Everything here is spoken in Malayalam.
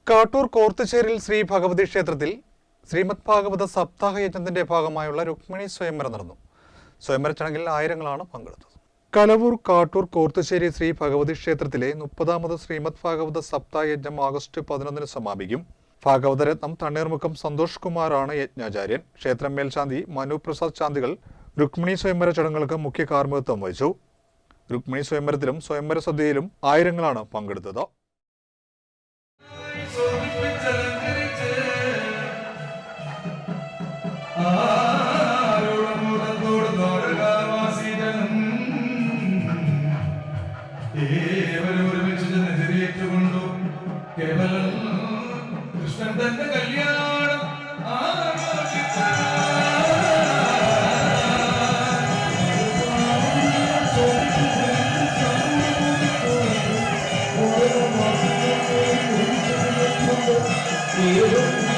കാട്ടൂർ കോർത്തുചേരിൽ ശ്രീ ഭഗവതി ക്ഷേത്രത്തിൽ ശ്രീമദ് ഭാഗവത സപ്താഹ യജ്ഞത്തിന്റെ ഭാഗമായുള്ള രുക്മിണി സ്വയംവരം നടന്നു. സ്വയംവര ചടങ്ങിൽ ആയിരങ്ങളാണ് പങ്കെടുത്തത്. കലവൂർ കാട്ടൂർ കോർത്തുചേരി ശ്രീ ഭഗവതി ക്ഷേത്രത്തിലെ 30ാമത് ശ്രീമദ് ഭാഗവത സപ്താഹ യജ്ഞം ആഗസ്റ്റ് 11 സമാപിക്കും. ഭാഗവതരത്നം തണ്ണീർമുക്കം സന്തോഷ് കുമാറാണ് യജ്ഞാചാര്യൻ. ക്ഷേത്രം മേൽശാന്തി മനു പ്രസാദ് ശാന്തികൾ രുക്മിണി സ്വയംവര ചടങ്ങുകൾക്ക് മുഖ്യ കാർമ്മികത്വം വഹിച്ചു. രുക്മിണി സ്വയംവരത്തിലും സ്വയംവര സദ്യയിലും ആയിരങ്ങളാണ് പങ്കെടുത്തത്. കൃഷ്ണൻ തന്റെ കല്യാണം Yeah.